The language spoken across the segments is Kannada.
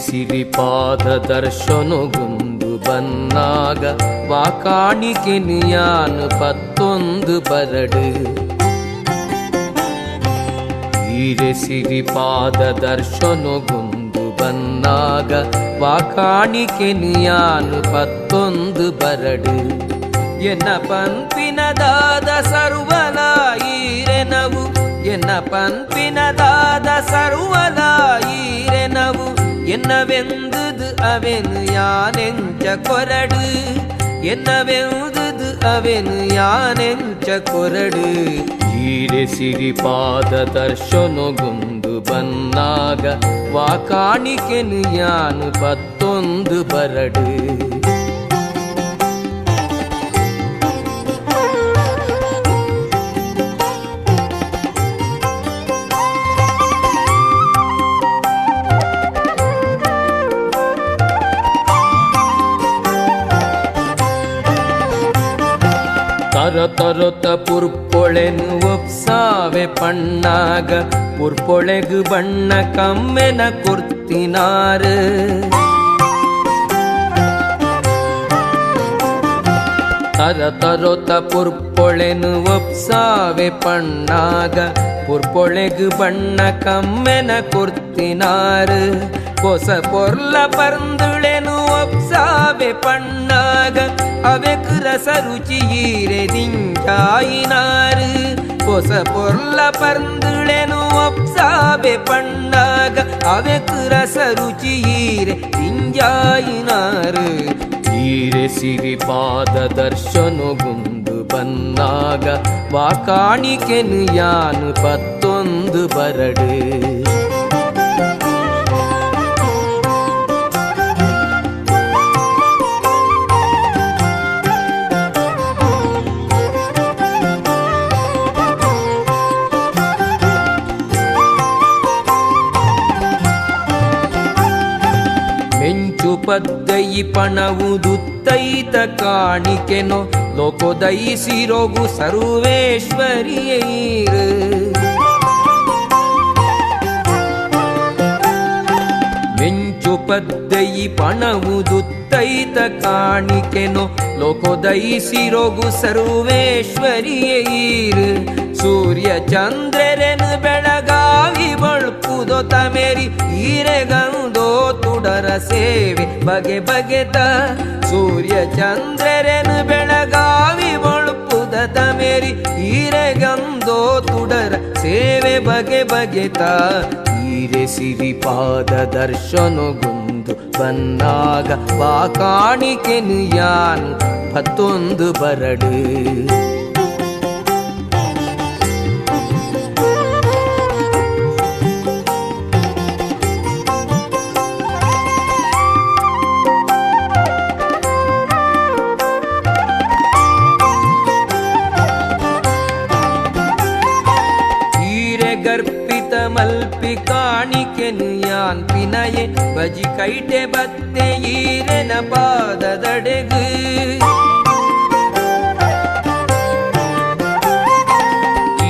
ಸಿರಿಪಾದ ದರ್ಶನಗೊಂದು ಬನ್ನಾಗ ವಾಕಾಣಿಕೆ ನಿಯಾನು ಪತ್ತೊಂದು ಬರಡು ಈರೆ ಸಿರಿಪಾದ ದರ್ಶನಗೊಂದು ಬನ್ನಾಗ ವಾಕಾಣಿಕೆ ನಿಯಾನು ಪತ್ತೊಂದು ಬರಡು ಎನ್ನ ಪಂಪಿನದಾದ ಸರ್ವಲ ಈರೆನವು ಎನ್ನ ಪಂಪಿನದಾದ ಸರ್ವಲ ಈರೆನವು என்னவெந்தது அவனு யானெஞ்ச கொரடு என்னவெந்தது அவனு யானெஞ்ச கொರಡು ಈರೆ ಸಿರಿಪಾದ ದರ್ಶನಗೊಂದು ಬನ್ನಾಗ ವಾಕಾಣಿಕೆನು ಯಾನು ಪತ್ತೊಂದು ಬರಡು ತರತರೊತ ಪುರ್ಪೊಳೆನು ಒಪ್ಸಾವೆ ಪಣ್ಣಾಗ ಪುರ್ಪೊಳೆಗು ಬಣ್ಣ ಕಮ್ಮೆನ ಕೊರ್ತಿನಾರು ತರತರೊತ ಪುರ್ಪೊಳೆನು ಒಪ್ಸಾವೆ ಪಣ್ಣಾಗ ಪುರ್ಪೊಳೆಗು ಬಣ್ಣ ಕಮ್ಮೆನ ಕೊರ್ತಿನಾರು ಹೊಸ ಪೊರ್ಲ ಪರ್ಂದುಳೆನು ಒಪ್ಸಾವೆ ಪಣ್ಣಾಗ ಅವೆಕು ರಸ ರುಚಿಯೀರೆ ದಿಂಜಾಯಿನಾರು ಹೊಸ ಪೊರ್ಲ ಪರ್ಂದುಳೆನು ಒಪ್ಸಾವೆ ಪಣ್ಣಾಗ ಅವೆಕು ರಸ ರುಚಿಯೀರೆ ದಿಂಜಾಯಿನಾರು ಈರೆ ಸಿರಿಪಾದ ದರ್ಶನಗೊಂದು ಬನ್ನಾಗ ವಾಕಾಣಿಕೆನು ಯಾನು ಪತ್ತೊಂದು ಬರಡು ಪದ್ದಯಿ ಪಣವುದುತ್ತೈತ ಕಾಣಿಕೆನೋ ಲೋಕೋದಯಿಸಿರೋಗು ಸರ್ವೇಶ್ವರಿಯೈರು ಮೆಂಚು ಪದ್ದಯಿ ಪಣವುದುತ್ತೈತ ಕಾಣಿಕೆನೋ ಲೋಕೋದಯಿಸಿರೋಗು ಸರ್ವೇಶ್ವರಿಯೈರು ಸೂರ್ಯ ಚಂದ್ರರೆನು ಬೆಳಗಾವಿ ಬಳ್ಪುದೋ ತಮೇರಿ ಈರೆಗಂದೋ ತುಡರ ಸೇವೆ ಬಗೆ ಬಗೆತ ಸೂರ್ಯ ಚಂದ್ರರೆನು ಬೆಳಗಾವಿ ಬಳ್ಪುದ ತಮೇರಿ ಈರೆಗಂದೋ ತುಡರ ಸೇವೆ ಬಗೆ ಬಗೆತ ಈರೆ ಸಿರಿಪಾದ ದರ್ಶನಗೊಂದು ಬನ್ನಾಗ ವಾಕಾಣಿಕೆನು ಯಾನು ಪತ್ತೊಂದು ಬರಡು ಗರ್ಪಿತ ಮಲ್ಪಿ ಕಾಣಿಕೆನು ಯಾನ್ ಪಿನಯೆ ಬಜಿ ಕೈಟೆ ಬತ್ತೆ ಈರೆನ ಪಾದದಡೆಗು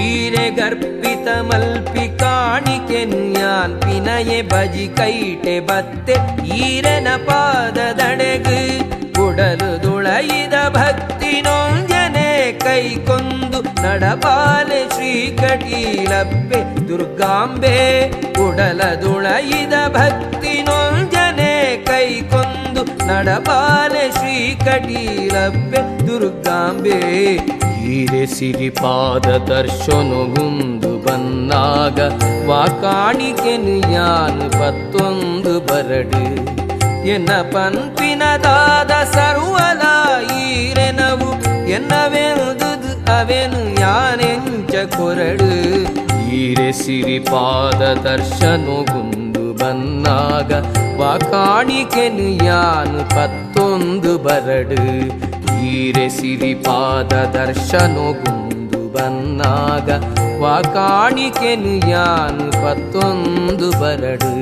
ಈರೆ ಗರ್ಪಿತ ಮಲ್ಪಿ ಕಾಣಿಕೆನು ಯಾನ್ ಪಿನಯೆ ಬಜಿ ಕೈಟೆ ಬತ್ತೆ ಈರೆನ ಪಾದದಡೆಗು ಕೊಡಲು ದುಳಯಿದ ಭಕ್ತಿ ನೊಂಜನೆ ಕೈಕೊಂದು ನಡಪಾಲೆ ಶ್ರೀಕಟೀಲಪ್ಪೆ ದುರ್ಗಾಂಬೆ ಕೊಡಲ ದುಳಯಿದ ಭಕ್ತಿ ನೊಂಜನೆ ಕೈಕೊಂದು ನಡಪಾಲೆ ಶ್ರೀಕಟೀಲಪ್ಪೆ ದುರ್ಗಾಂಬೆ ಈರೆ ಸಿರಿಪಾದ ದರ್ಶನಗೊಂದು ಬನ್ನಾಗ ವಾಕಾಣಿಕೆನು ಯಾನು ಪತ್ತೊಂದು ಬರಡು ಎನ್ನ ಪಂಪಿನದಾದ ಸರ್ವಲ ಈರೆನವು ಎನ್ನವೆಂದುದು ಅವೆನು ಯಾನೆಂಚ ಕೊರಡು ಈರೆ ಸಿರಿಪಾದ ದರ್ಶನಗೊಂದು ಬನ್ನಾಗ ವಾಕಾಣಿಕೆನು ಯಾನು ಪತ್ತೊಂದು ಬರಡು ಈರೆ ಸಿರಿಪಾದ ದರ್ಶನಗೊಂದು ಬನ್ನಾಗ ವಾಕಾಣಿಕೆನು ಯಾನು ಪತ್ತೊಂದು ಬರಡು